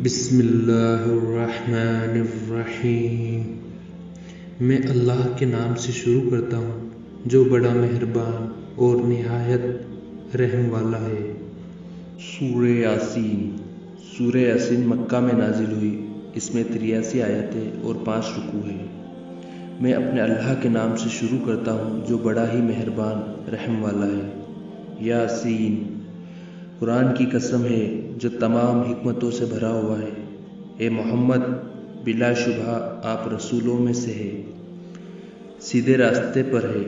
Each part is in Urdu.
بسم اللہ الرحمن الرحیم۔ میں اللہ کے نام سے شروع کرتا ہوں جو بڑا مہربان اور نہایت رحم والا ہے۔ سورہ یاسین۔ سورہ یاسین مکہ میں نازل ہوئی۔ اس میں 83 آیتیں اور 5 رکوع ہیں۔ میں اپنے اللہ کے نام سے شروع کرتا ہوں جو بڑا ہی مہربان رحم والا ہے۔ یاسین، قرآن کی قسم ہے جو تمام حکمتوں سے بھرا ہوا ہے۔ اے محمد، بلا شبہ آپ رسولوں میں سے ہے، سیدھے راستے پر ہے۔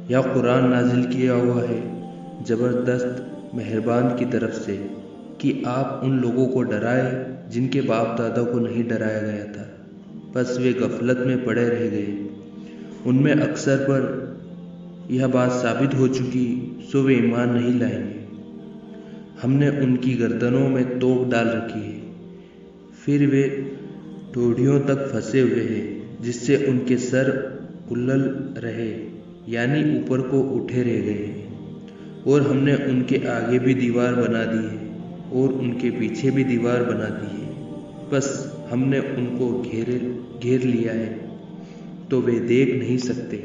یا قرآن نازل کیا ہوا ہے زبردست مہربان کی طرف سے کہ آپ ان لوگوں کو ڈرائے جن کے باپ دادا کو نہیں ڈرایا گیا تھا، بس وہ غفلت میں پڑے رہ گئے۔ ان میں اکثر پر یہ بات ثابت ہو چکی، سو وہ ایمان نہیں لائیں گے۔ ہم نے ان کی گردنوں میں توق ڈال رکھی ہے، پھر وہ ڈھوڑیوں تک پھنسے ہوئے ہیں جس سے ان کے سر کلل رہے، یعنی اوپر کو اٹھے رہ گئے ہیں۔ اور ہم نے ان کے آگے بھی دیوار بنا دی ہے اور ان کے پیچھے بھی دیوار بنا دی ہے، بس ہم نے ان کو گھیر لیا ہے تو وہ دیکھ نہیں سکتے۔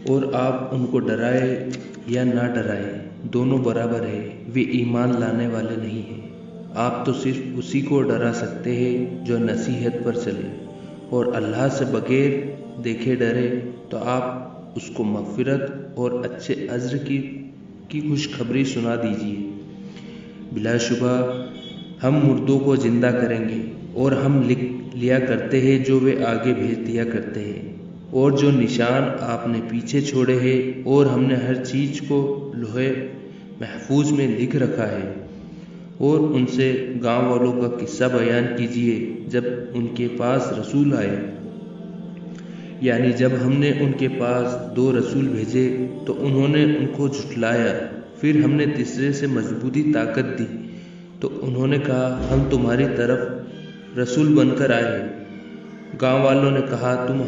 اور آپ ان کو ڈرائے یا نہ ڈرائے دونوں برابر ہے، وہ ایمان لانے والے نہیں ہیں۔ آپ تو صرف اسی کو ڈرا سکتے ہیں جو نصیحت پر چلے، اور اللہ سے بغیر دیکھے ڈرے تو آپ اس کو مغفرت اور اچھے اجر کی خوشخبری سنا دیجیے۔ بلا شبہ ہم مردوں کو زندہ کریں گے، اور ہم لکھ لیا کرتے ہیں جو وہ آگے بھیج دیا کرتے ہیں، اور جو نشان آپ نے پیچھے چھوڑے ہیں، اور ہم نے ہر چیز کو لوح محفوظ میں لکھ رکھا ہے۔ اور ان سے گاؤں والوں کا قصہ بیان کیجیے جب ان کے پاس رسول آئے، یعنی جب ہم نے ان کے پاس 2 رسول بھیجے تو انہوں نے ان کو جھٹلایا، پھر ہم نے تیسرے سے مضبوطی طاقت دی تو انہوں نے کہا ہم تمہاری طرف رسول بن کر آئے۔ گاؤں والوں نے کہا تم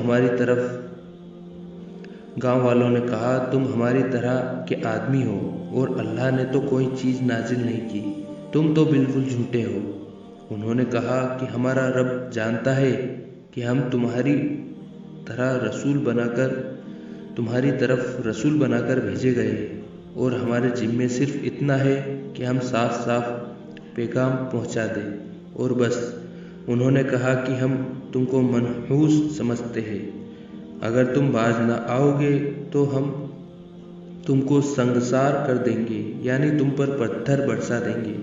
ہماری طرح کے آدمی ہو، اور اللہ نے تو کوئی چیز نازل نہیں کی، تم تو بالکل جھوٹے ہو۔ انہوں نے کہا کہ ہمارا رب جانتا ہے کہ ہم تمہاری طرف رسول بنا کر بھیجے گئے ہیں، اور ہمارے ذمے صرف اتنا ہے کہ ہم صاف پیغام پہنچا دیں، اور بس۔ انہوں نے کہا کہ ہم تم کو منحوس سمجھتے ہیں، اگر تم باز نہ آؤ گے تو ہم تم کو سنگسار کر دیں گے، یعنی تم پر پتھر برسا دیں گے،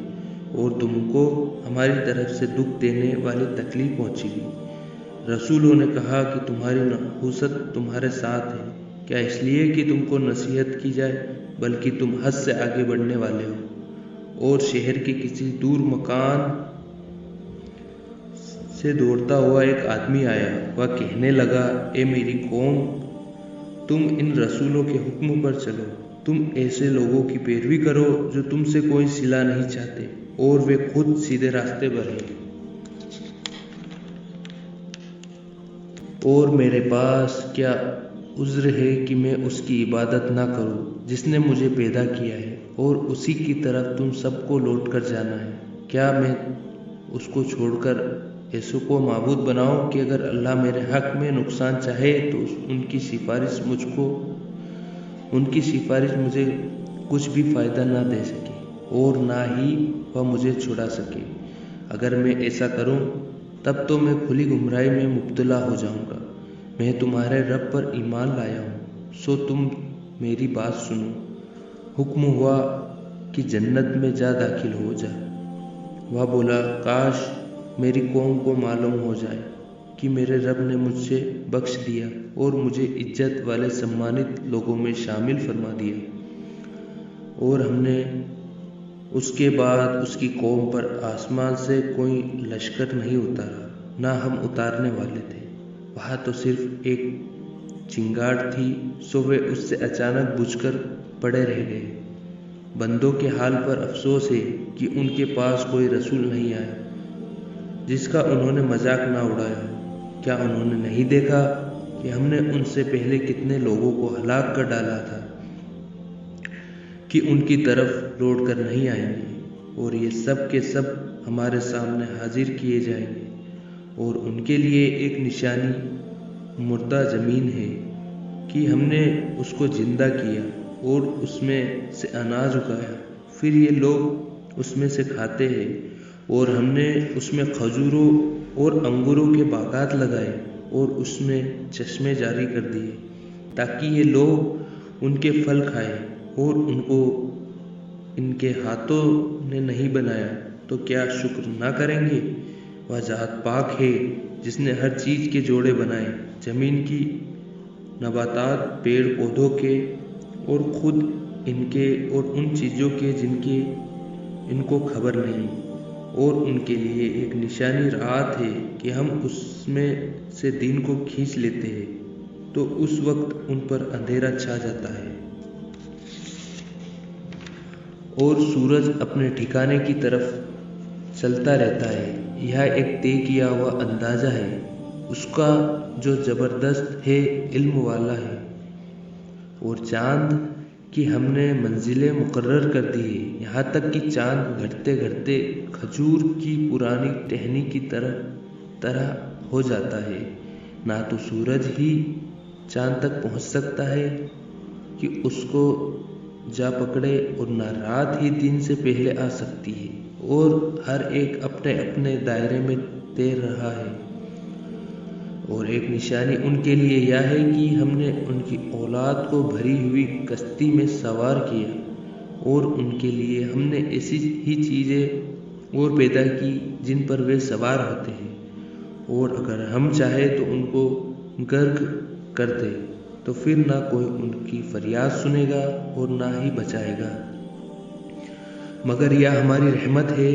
اور تم کو ہماری طرف سے دکھ دینے والی تکلیف پہنچے گی۔ رسولوں نے کہا کہ تمہاری نحوست تمہارے ساتھ ہے کیا، اس لیے کہ تم کو نصیحت کی جائے، بلکہ تم حد سے آگے بڑھنے والے ہو۔ اور شہر کے کسی دور مکان سے دوڑتا ہوا ایک آدمی آیا، وہ کہنے لگا اے میری قوم، تم ان رسولوں کے حکم پر چلو، تم ایسے لوگوں کی پیروی کرو جو تم سے کوئی صلہ نہیں چاہتے اور وہ خود سیدھے راستے پر ہیں۔ اور میرے پاس کیا عذر ہے کہ میں اس کی عبادت نہ کروں جس نے مجھے پیدا کیا ہے، اور اسی کی طرف تم سب کو لوٹ کر جانا ہے۔ کیا میں اس کو چھوڑ کر ایسوں کو معبود بناؤں کہ اگر اللہ میرے حق میں نقصان چاہے تو ان کی سفارش مجھے کچھ بھی فائدہ نہ دے سکے، اور نہ ہی وہ مجھے چھڑا سکے۔ اگر میں ایسا کروں تب تو میں کھلی گمراہی میں مبتلا ہو جاؤں گا۔ میں تمہارے رب پر ایمان لایا ہوں، سو تم میری بات سنو۔ حکم ہوا کہ جنت میں جا داخل ہو جا۔ وہ بولا کاش میری قوم کو معلوم ہو جائے کہ میرے رب نے مجھ سے بخش دیا اور مجھے عزت والے سمانت لوگوں میں شامل فرما دیا۔ اور ہم نے اس کے بعد اس کی قوم پر آسمان سے کوئی لشکر نہیں اتارا، نہ ہم اتارنے والے تھے۔ وہاں تو صرف ایک چنگاڑ تھی، سو وہ اس سے اچانک بجھ کر پڑے رہ گئے۔ بندوں کے حال پر افسوس ہے کہ ان کے پاس کوئی رسول نہیں آیا جس کا انہوں نے مذاق نہ اڑایا۔ کیا انہوں نے نہیں دیکھا کہ ہم نے ان سے پہلے کتنے لوگوں کو ہلاک کر ڈالا تھا کہ ان کی طرف لوٹ کر نہیں آئیں گے؟ اور یہ سب کے سب ہمارے سامنے حاضر کیے جائیں گے، اور ان کے لیے ایک نشانی مردہ زمین ہے کہ ہم نے اس کو زندہ کیا اور اس میں سے اناج اگایا، پھر یہ لوگ اس میں سے کھاتے ہیں، اور ہم نے اس میں کھجوروں اور انگوروں کے باغات لگائے اور اس میں چشمے جاری کر دیے تاکہ یہ لوگ ان کے پھل کھائیں، اور ان کو ان کے ہاتھوں نے نہیں بنایا تو کیا شکر نہ کریں گے؟ وہ ذات پاک ہے جس نے ہر چیز کے جوڑے بنائے، زمین کی نباتات، پیڑ پودوں کے، اور خود ان کے اور ان چیزوں کے جن کی ان کو خبر نہیں، اور ان کے لیے ایک نشانی رات ہے کہ ہم اس میں سے دن کو کھینچ لیتے ہیں تو اس وقت ان پر اندھیرا چھا جاتا ہے، اور سورج اپنے ٹھکانے کی طرف چلتا رہتا ہے۔ یہ ایک طے کیا ہوا اندازہ ہے اس کا جو زبردست ہے، علم والا ہے، اور چاند کی ہم نے منزلیں مقرر کر دی ہیں، یہاں تک کہ چاند گھٹتے گھٹتے کھجور کی پرانی ٹہنی کی طرح ہو جاتا ہے۔ نہ تو سورج ہی چاند تک پہنچ سکتا ہے کہ اس کو جا پکڑے، اور نہ رات ہی دن سے پہلے آ سکتی ہے، اور ہر ایک اپنے اپنے دائرے میں تیر رہا ہے۔ اور ایک نشانی ان کے لیے یہ ہے کہ ہم نے ان کی اولاد کو بھری ہوئی کشتی میں سوار کیا، اور ان کے لیے ہم نے ایسی ہی چیزیں اور پیدا کی جن پر وہ سوار ہوتے ہیں، اور اگر ہم چاہیں تو ان کو غرق کر دے تو پھر نہ کوئی ان کی فریاد سنے گا اور نہ ہی بچائے گا، مگر یہ ہماری رحمت ہے،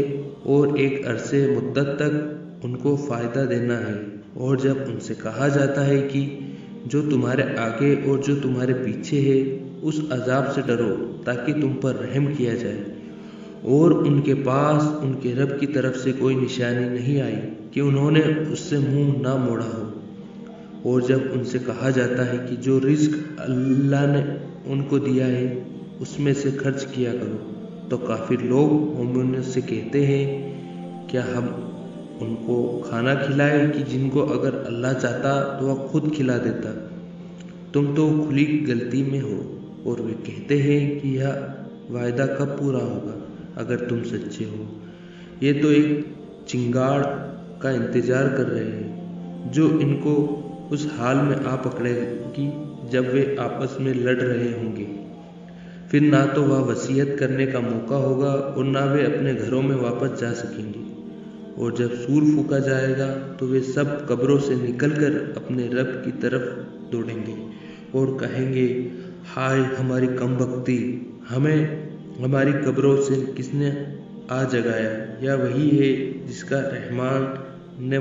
اور ایک عرصے مدت تک ان کو فائدہ دینا ہے۔ اور جب ان سے کہا جاتا ہے کہ جو تمہارے آگے اور جو تمہارے پیچھے ہے اس عذاب سے ڈرو تاکہ تم پر رحم کیا جائے، اور ان کے پاس ان کے رب کی طرف سے کوئی نشانی نہیں آئی کہ انہوں نے اس سے منہ نہ موڑا ہو، اور جب ان سے کہا جاتا ہے کہ جو رزق اللہ نے ان کو دیا ہے اس میں سے خرچ کیا کرو، تو کافر لوگ مومنوں سے کہتے ہیں کیا ہم ان کو کھانا کھلائے کہ جن کو اگر اللہ چاہتا تو وہ خود کھلا دیتا، تم تو کھلی غلطی میں ہو۔ اور وہ کہتے ہیں کہ یہ وعدہ کب پورا ہوگا اگر تم سچے ہو؟ یہ تو ایک چنگاڑ کا انتظار کر رہے ہیں جو ان کو اس حال میں آ پکڑے گی جب وہ آپس میں لڑ رہے ہوں گے، پھر نہ تو وہ وصیت کرنے کا موقع ہوگا اور نہ وہ اپنے گھروں میں واپس جا سکیں گے، اور جب سور پھونکا جائے گا تو وہ سب قبروں سے نکل کر اپنے رب کی طرف دوڑیں گے اور کہیں گے ہائے ہماری کم بختی، ہمیں ہماری قبروں سے کس نے آ جگایا؟ یا وہی ہے جس کا رحمان نے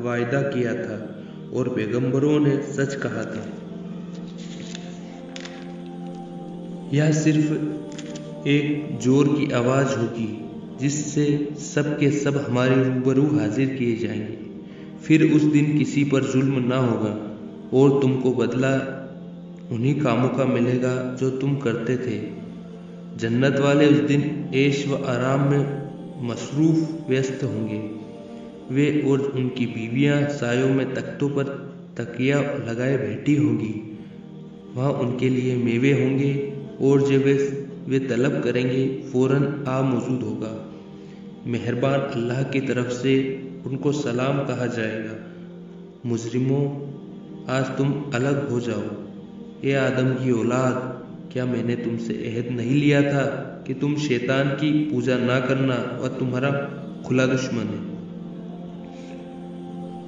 وعدہ کیا تھا اور پیغمبروں نے سچ کہا تھا۔ یہ صرف ایک زور کی آواز ہوگی جس سے سب کے سب ہمارے روبرو حاضر کیے جائیں گے، پھر اس دن کسی پر ظلم نہ ہوگا، اور تم کو بدلہ انہی کاموں کا ملے گا جو تم کرتے تھے۔ جنت والے اس دن عیش و آرام میں مصروف ویست ہوں گے، وہ اور ان کی بیویاں سایوں میں تختوں پر تکیہ لگائے بیٹھی ہوں گی، وہاں ان کے لیے میوے ہوں گے، اور جب وہ طلب کریں گے فوراً آ موجود ہوگا۔ مہربان اللہ کی طرف سے ان کو سلام کہا جائے گا، مجرموں آج تم الگ ہو جاؤ۔ اے آدم کی اولاد، کیا میں نے تم سے عہد نہیں لیا تھا کہ تم شیطان کی پوجا نہ کرنا، وہ تمہارا کھلا دشمن ہے،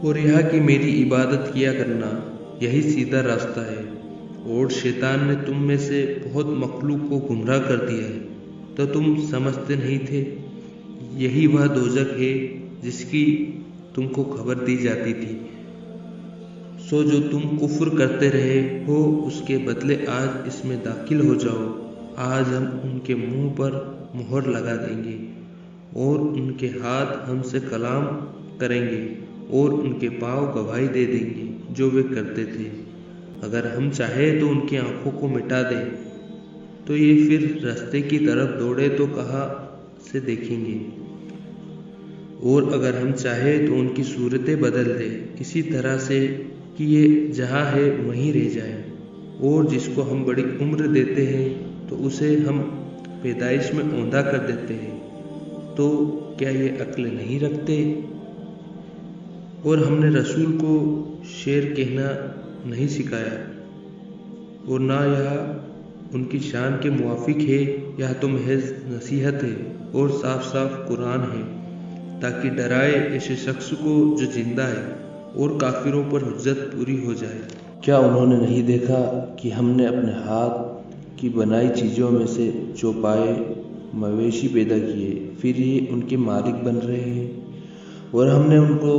اور یہ کہ میری عبادت کیا کرنا، یہی سیدھا راستہ ہے، اور شیطان نے تم میں سے بہت مخلوق کو گمراہ کر دیا ہے تو تم سمجھتے نہیں تھے۔ یہی وہ دوزخ ہے جس کی تم کو خبر دی جاتی تھی، سو جو تم کفر کرتے رہے ہو اس کے بدلے آج اس میں داخل ہو جاؤ۔ آج ہم ان کے منہ پر مہر لگا دیں گے، اور ان کے ہاتھ ہم سے کلام کریں گے، اور ان کے پاؤں گواہی دے دیں گے جو وہ کرتے تھے۔ اگر ہم چاہیں تو ان کی آنکھوں کو مٹا دیں تو یہ پھر رستے کی طرف دوڑے تو کہاں سے دیکھیں گے، اور اگر ہم چاہیں تو ان کی صورتیں بدل دیں اسی طرح سے کہ یہ جہاں ہے وہیں رہ جائیں، اور جس کو ہم بڑی عمر دیتے ہیں تو اسے ہم پیدائش میں اوندا کر دیتے ہیں، تو کیا یہ عقل نہیں رکھتے؟ اور ہم نے رسول کو شعر کہنا نہیں سکھایا، اور نہ یہ ان کی شان کے موافق ہے، یہ تو محض نصیحت ہے اور صاف صاف قرآن ہے، تاکہ ڈرائے ایسے شخص کو جو زندہ ہے اور کافروں پر حجت پوری ہو جائے۔ کیا انہوں نے نہیں دیکھا کہ ہم نے اپنے ہاتھ کی بنائی چیزوں میں سے چوپائے مویشی پیدا کیے، پھر یہ ان کے مالک بن رہے ہیں، اور ہم نے ان کو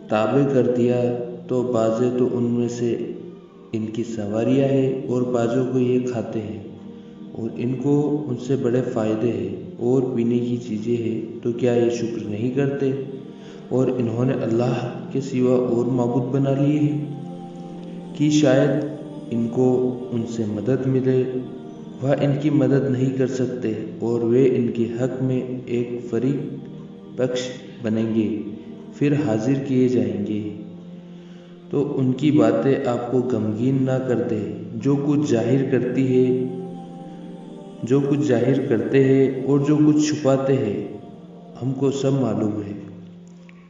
تابع کر دیا، تو بعضیں تو ان میں سے ان کی سواریاں ہیں اور بعضوں کو یہ کھاتے ہیں، اور ان کو ان سے بڑے فائدے ہیں اور پینے کی چیزیں ہیں، تو کیا یہ شکر نہیں کرتے؟ اور انہوں نے اللہ کے سوا اور معبود بنا لیے ہیں کہ شاید ان کو ان سے مدد ملے، وہ ان کی مدد نہیں کر سکتے، اور وہ ان کے حق میں ایک فریق پکش بنیں گے، پھر حاضر کیے جائیں گے۔ تو ان کی باتیں آپ کو غمگین نہ کر دے، جو کچھ ظاہر کرتے ہیں اور جو کچھ چھپاتے ہیں، ہم کو سب معلوم ہے۔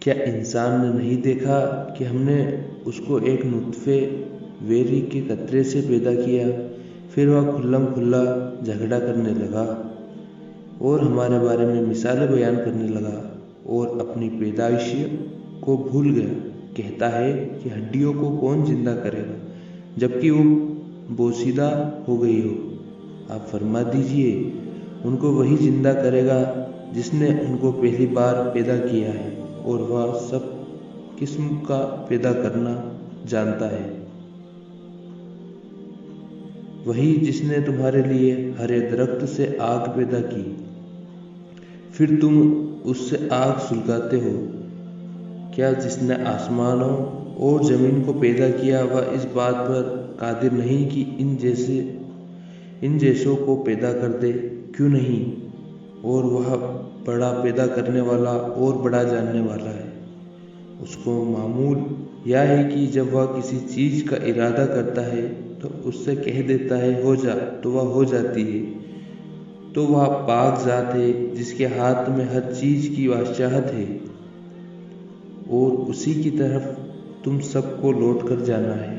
کیا انسان نے نہیں دیکھا کہ ہم نے اس کو ایک نطفے ویری کے قطرے سے پیدا کیا، پھر وہ کھلم کھلا جھگڑا کرنے لگا اور ہمارے بارے میں مثالیں بیان کرنے لگا، اور اپنی پیدائش کو بھول گیا، کہتا ہے کہ ہڈیوں کو کون زندہ کرے گا جبکہ وہ بوسیدہ ہو گئی ہو؟ آپ فرما دیجئے، ان کو وہی زندہ کرے گا جس نے ان کو پہلی بار پیدا کیا ہے، اور وہ سب قسم کا پیدا کرنا جانتا ہے۔ وہی جس نے تمہارے لیے ہرے درخت سے آگ پیدا کی، پھر تم اس سے آگ سلگاتے ہو۔ کیا جس نے آسمانوں اور زمین کو پیدا کیا، وہ اس بات پر قادر نہیں کہ ان جیسوں کو پیدا کر دے؟ کیوں نہیں؟ اور وہ بڑا پیدا کرنے والا اور بڑا جاننے والا ہے۔ اس کو معمول یہ ہے کہ جب وہ کسی چیز کا ارادہ کرتا ہے تو اس سے کہہ دیتا ہے ہو جا، تو وہ ہو جاتی ہے۔ تو وہ پاک ذات ہے جس کے ہاتھ میں ہر چیز کی بادشاہت ہے، اور اسی کی طرف تم سب کو لوٹ کر جانا ہے۔